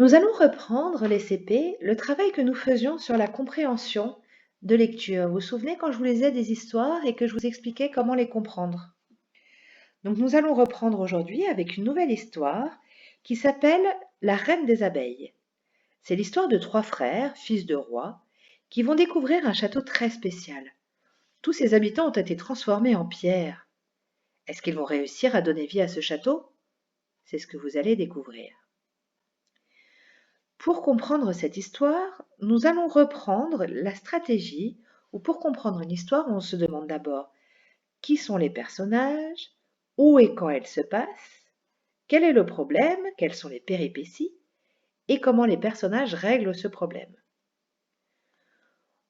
Nous allons reprendre les CP, le travail que nous faisions sur la compréhension de lecture. Vous vous souvenez quand je vous lisais des histoires et que je vous expliquais comment les comprendre? Donc nous allons reprendre aujourd'hui avec une nouvelle histoire qui s'appelle La Reine des abeilles. C'est l'histoire de 3 frères, fils de rois, qui vont découvrir un château très spécial. Tous ses habitants ont été transformés en pierre. Est-ce qu'ils vont réussir à donner vie à ce château? C'est ce que vous allez découvrir. Pour comprendre cette histoire, nous allons reprendre la stratégie où pour comprendre une histoire, on se demande d'abord qui sont les personnages, où et quand elle se passe, quel est le problème, quelles sont les péripéties et comment les personnages règlent ce problème.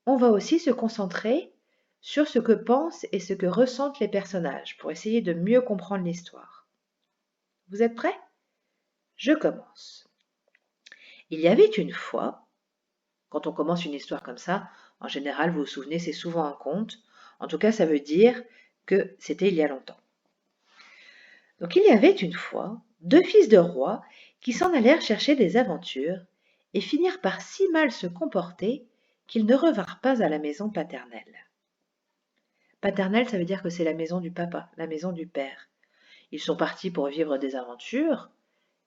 On va aussi se concentrer sur ce que pensent et ce que ressentent les personnages pour essayer de mieux comprendre l'histoire. Vous êtes prêts? Je commence. Il y avait une fois, quand on commence une histoire comme ça, en général, vous vous souvenez, c'est souvent un conte. En tout cas, ça veut dire que c'était il y a longtemps. Donc il y avait une fois 2 fils de rois qui s'en allèrent chercher des aventures et finirent par si mal se comporter qu'ils ne revinrent pas à la maison paternelle. Paternelle, ça veut dire que c'est la maison du papa, la maison du père. Ils sont partis pour vivre des aventures,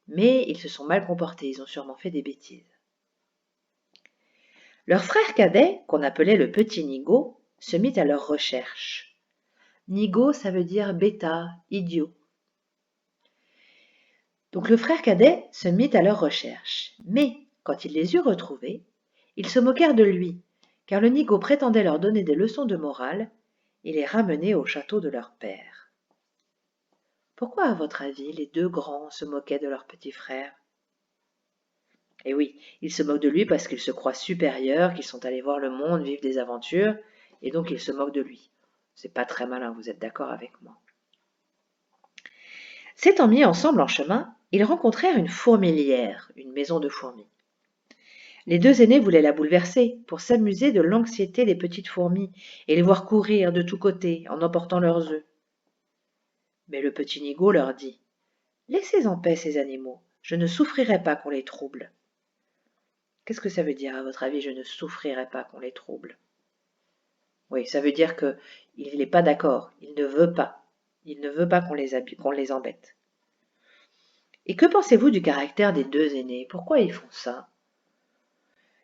mais ils se sont mal comportés, ils ont sûrement fait des bêtises. Leur frère cadet, qu'on appelait le petit Nigaud, se mit à leur recherche. Nigaud, ça veut dire bêta, idiot. Donc le frère cadet se mit à leur recherche. Mais quand il les eut retrouvés, ils se moquèrent de lui, car le Nigaud prétendait leur donner des leçons de morale et les ramener au château de leur père. Pourquoi, à votre avis, les 2 grands se moquaient de leur petit frère? Eh oui, ils se moquent de lui parce qu'ils se croient supérieurs, qu'ils sont allés voir le monde, vivre des aventures, et donc ils se moquent de lui. C'est pas très malin, vous êtes d'accord avec moi? S'étant mis ensemble en chemin, ils rencontrèrent une fourmilière, une maison de fourmis. Les 2 aînés voulaient la bouleverser pour s'amuser de l'anxiété des petites fourmis et les voir courir de tous côtés en emportant leurs œufs. Mais le petit Nigaud leur dit: Laissez en paix ces animaux, je ne souffrirai pas qu'on les trouble. Qu'est-ce que ça veut dire, à votre avis, je ne souffrirai pas qu'on les trouble? Oui, ça veut dire qu'il n'est pas d'accord, il ne veut pas. Il ne veut pas qu'on les embête. Et que pensez-vous du caractère des 2 aînés? Pourquoi ils font ça?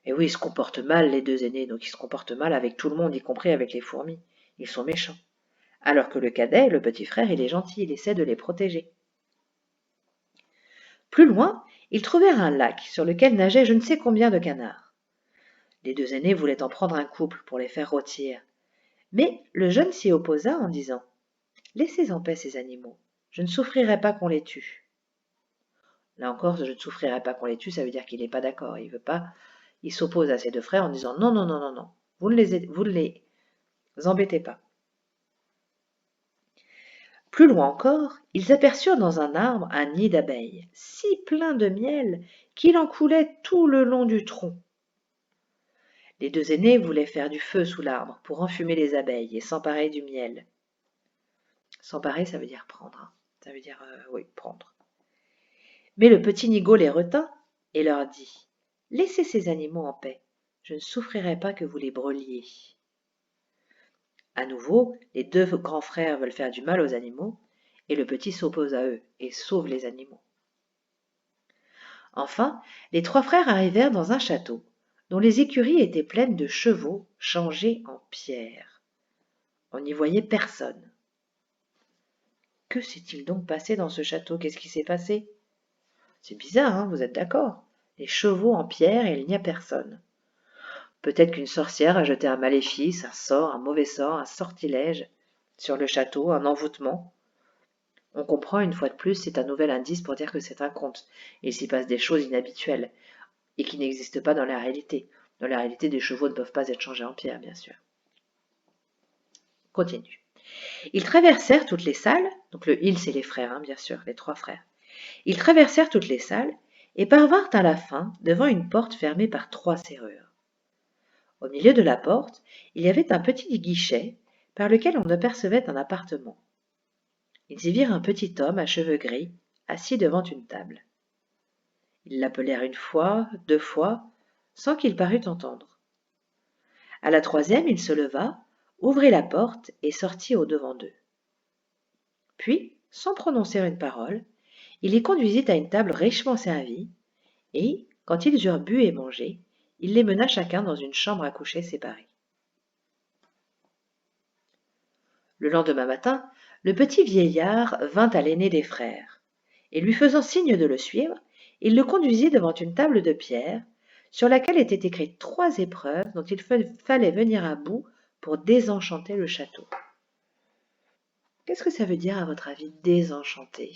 Et oui, ils se comportent mal, les 2 aînés, donc ils se comportent mal avec tout le monde, y compris avec les fourmis. Ils sont méchants. Alors que le cadet, le petit frère, il est gentil, il essaie de les protéger. Plus loin, ils trouvèrent un lac sur lequel nageaient je ne sais combien de canards. Les 2 aînés voulaient en prendre un couple pour les faire rôtir. Mais le jeune s'y opposa en disant: Laissez en paix ces animaux, je ne souffrirai pas qu'on les tue. Là encore, je ne souffrirai pas qu'on les tue, ça veut dire qu'il n'est pas d'accord, il veut pas. Il s'oppose à ses 2 frères en disant: Non, non, non, non, non, vous ne les embêtez pas. Plus loin encore, ils aperçurent dans un arbre un nid d'abeilles, si plein de miel qu'il en coulait tout le long du tronc. Les 2 aînés voulaient faire du feu sous l'arbre pour enfumer les abeilles et s'emparer du miel. S'emparer, ça veut dire prendre. Hein. Ça veut dire, oui, prendre. Mais le petit Nigaud les retint et leur dit: Laissez ces animaux en paix, je ne souffrirai pas que vous les brûliez. À nouveau, les 2 grands frères veulent faire du mal aux animaux, et le petit s'oppose à eux et sauve les animaux. Enfin, les 3 frères arrivèrent dans un château, dont les écuries étaient pleines de chevaux changés en pierre. On n'y voyait personne. Que s'est-il donc passé dans ce château? Qu'est-ce qui s'est passé? C'est bizarre, hein, vous êtes d'accord? Les chevaux en pierre et il n'y a personne. Peut-être qu'une sorcière a jeté un maléfice, un sort, un mauvais sort, un sortilège sur le château, un envoûtement. On comprend une fois de plus, c'est un nouvel indice pour dire que c'est un conte. Il s'y passe des choses inhabituelles et qui n'existent pas dans la réalité. Dans la réalité, des chevaux ne peuvent pas être changés en pierre, bien sûr. Continue. Ils traversèrent toutes les salles, donc le ils, c'est les frères, hein, bien sûr, les 3 frères. Ils traversèrent toutes les salles et parvinrent à la fin devant une porte fermée par 3 serrures. Au milieu de la porte, il y avait un petit guichet par lequel on apercevait un appartement. Ils y virent un petit homme à cheveux gris, assis devant une table. Ils l'appelèrent une fois, 2 fois, sans qu'il parût entendre. À la troisième, il se leva, ouvrit la porte et sortit au-devant d'eux. Puis, sans prononcer une parole, il les conduisit à une table richement servie, et, quand ils eurent bu et mangé, il les mena chacun dans une chambre à coucher séparée. Le lendemain matin, le petit vieillard vint à l'aîné des frères, et lui faisant signe de le suivre, il le conduisit devant une table de pierre, sur laquelle étaient écrites 3 épreuves dont il fallait venir à bout pour désenchanter le château. Qu'est-ce que ça veut dire à votre avis, désenchanter?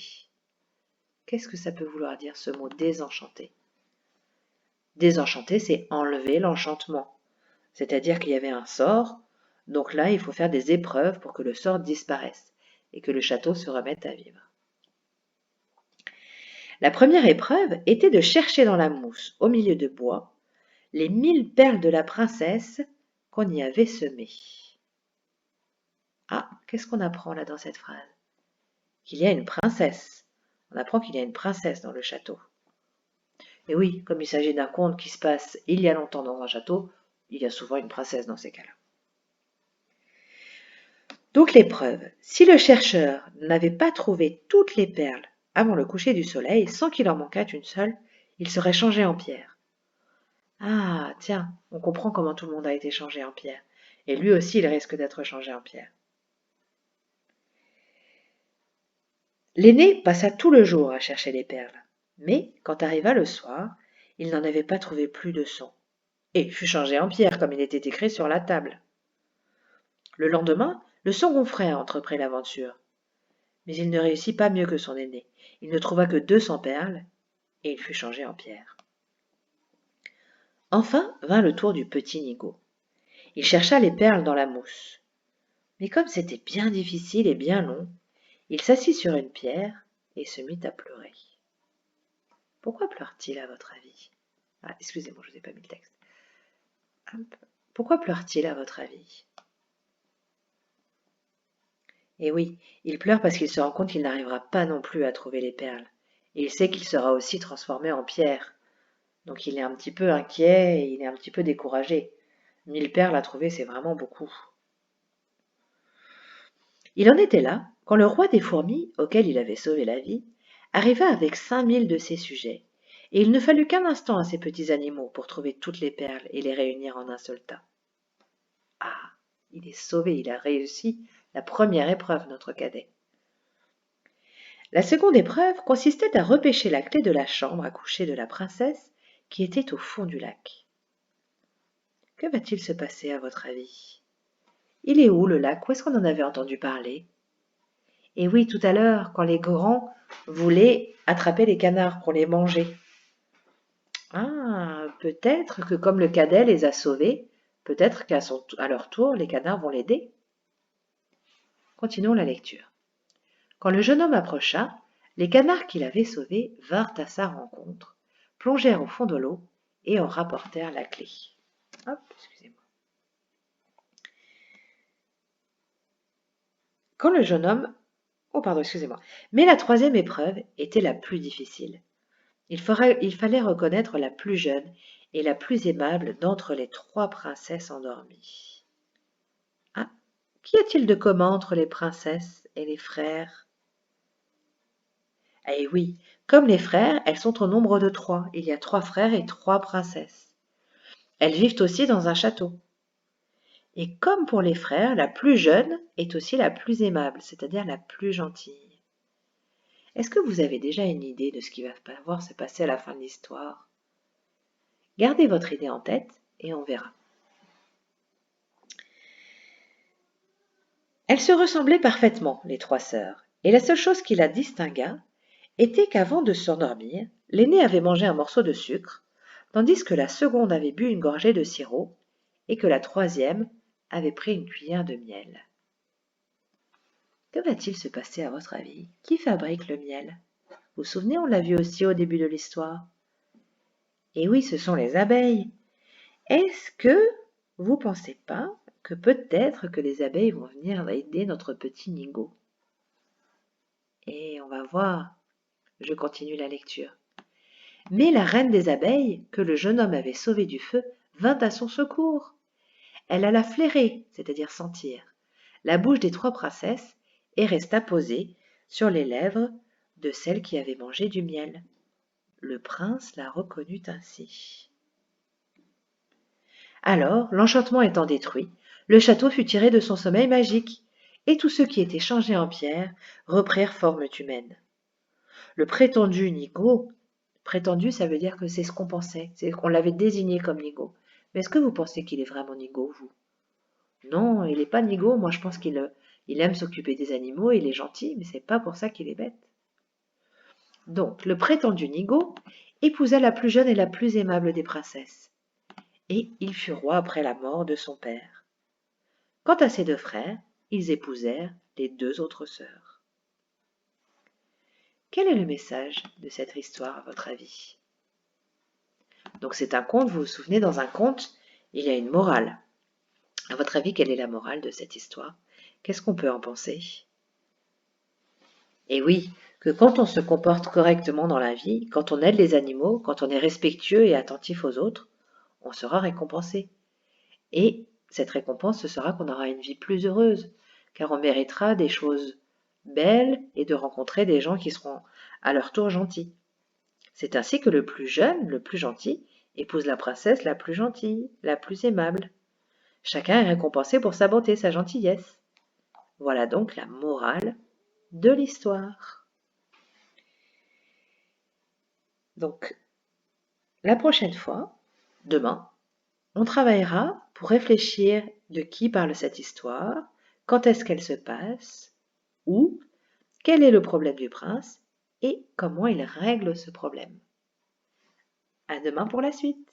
Qu'est-ce que ça peut vouloir dire ce mot désenchanter? Désenchanter, c'est enlever l'enchantement. C'est-à-dire qu'il y avait un sort, donc là, il faut faire des épreuves pour que le sort disparaisse et que le château se remette à vivre. La première épreuve était de chercher dans la mousse, au milieu de bois, les 1000 perles de la princesse qu'on y avait semées. Ah, qu'est-ce qu'on apprend là dans cette phrase? Qu'il y a une princesse. On apprend qu'il y a une princesse dans le château. Et oui, comme il s'agit d'un conte qui se passe il y a longtemps dans un château, il y a souvent une princesse dans ces cas-là. Donc l'épreuve, si le chercheur n'avait pas trouvé toutes les perles avant le coucher du soleil, sans qu'il en manquât une seule, il serait changé en pierre. Ah, tiens, on comprend comment tout le monde a été changé en pierre. Et lui aussi, il risque d'être changé en pierre. L'aîné passa tout le jour à chercher les perles, mais quand arriva le soir, il n'en avait pas trouvé plus de 100, et fut changé en pierre comme il était écrit sur la table. Le lendemain, le second frère entreprit l'aventure, mais il ne réussit pas mieux que son aîné. Il ne trouva que 200 perles, et il fut changé en pierre. Enfin vint le tour du petit Nigaud. Il chercha les perles dans la mousse, mais comme c'était bien difficile et bien long, il s'assit sur une pierre et se mit à pleurer. Pourquoi pleure-t-il à votre avis? Ah, excusez-moi, je vous ai pas mis le texte. Hop. Pourquoi pleure-t-il à votre avis? Eh oui, il pleure parce qu'il se rend compte qu'il n'arrivera pas non plus à trouver les perles. Et il sait qu'il sera aussi transformé en pierre. Donc il est un petit peu inquiet et il est un petit peu découragé. 1000 perles à trouver, c'est vraiment beaucoup. Il en était là quand le roi des fourmis, auquel il avait sauvé la vie, arriva avec 5000 de ses sujets, et il ne fallut qu'un instant à ces petits animaux pour trouver toutes les perles et les réunir en un seul tas. Ah, il est sauvé, il a réussi la première épreuve, notre cadet. La seconde épreuve consistait à repêcher la clé de la chambre à coucher de la princesse qui était au fond du lac. Que va-t-il se passer à votre avis? Il est où le lac? Où est-ce qu'on en avait entendu parler? Et oui, tout à l'heure, quand les grands voulaient attraper les canards pour les manger. Ah, peut-être que comme le cadet les a sauvés, peut-être qu'à leur tour, les canards vont l'aider. Continuons la lecture. Quand le jeune homme approcha, les canards qu'il avait sauvés vinrent à sa rencontre, plongèrent au fond de l'eau et en rapportèrent la clé. Hop, excusez-moi. Quand le jeune homme... Oh, pardon, excusez-moi. Mais la troisième épreuve était la plus difficile. Il fallait reconnaître la plus jeune et la plus aimable d'entre les 3 princesses endormies. Ah, qu'y a-t-il de commun entre les princesses et les frères? Eh oui, comme les frères, elles sont au nombre de 3. Il y a 3 frères et 3 princesses. Elles vivent aussi dans un château. Et comme pour les frères, la plus jeune est aussi la plus aimable, c'est-à-dire la plus gentille. Est-ce que vous avez déjà une idée de ce qui va pouvoir se passer à la fin de l'histoire? Gardez votre idée en tête et on verra. Elles se ressemblaient parfaitement, les 3 sœurs, et la seule chose qui la distingua était qu'avant de s'endormir, l'aînée avait mangé un morceau de sucre, tandis que la seconde avait bu une gorgée de sirop et que la troisième avait pris une cuillère de miel. Que va-t-il se passer à votre avis? Qui fabrique le miel? Vous vous souvenez, on l'a vu aussi au début de l'histoire. Et oui, ce sont les abeilles. Est-ce que vous pensez pas que peut-être que les abeilles vont venir aider notre petit Nigaud? Et on va voir. Je continue la lecture. Mais la reine des abeilles, que le jeune homme avait sauvée du feu, vint à son secours. Elle alla flairer, c'est-à-dire sentir, la bouche des 3 princesses et resta posée sur les lèvres de celle qui avait mangé du miel. Le prince la reconnut ainsi. Alors, l'enchantement étant détruit, le château fut tiré de son sommeil magique, et tous ceux qui étaient changés en pierre reprirent forme humaine. Le prétendu Nigo, prétendu ça veut dire que c'est ce qu'on pensait, c'est qu'on l'avait désigné comme Nigo. Mais est-ce que vous pensez qu'il est vraiment Nigo, vous? Non, il n'est pas Nigo, moi je pense qu'il aime s'occuper des animaux, il est gentil, mais c'est pas pour ça qu'il est bête. Donc, le prétendu Nigo épousa la plus jeune et la plus aimable des princesses, et il fut roi après la mort de son père. Quant à ses 2 frères, ils épousèrent les 2 autres sœurs. Quel est le message de cette histoire à votre avis? Donc c'est un conte, vous vous souvenez, dans un conte, il y a une morale. À votre avis, quelle est la morale de cette histoire? Qu'est-ce qu'on peut en penser? Et oui, que quand on se comporte correctement dans la vie, quand on aide les animaux, quand on est respectueux et attentif aux autres, on sera récompensé. Et cette récompense, ce sera qu'on aura une vie plus heureuse, car on méritera des choses belles et de rencontrer des gens qui seront à leur tour gentils. C'est ainsi que le plus jeune, le plus gentil, épouse la princesse la plus gentille, la plus aimable. Chacun est récompensé pour sa bonté, sa gentillesse. Voilà donc la morale de l'histoire. Donc, la prochaine fois, demain, on travaillera pour réfléchir de qui parle cette histoire, quand est-ce qu'elle se passe, où, quel est le problème du prince et comment il règle ce problème. À demain pour la suite.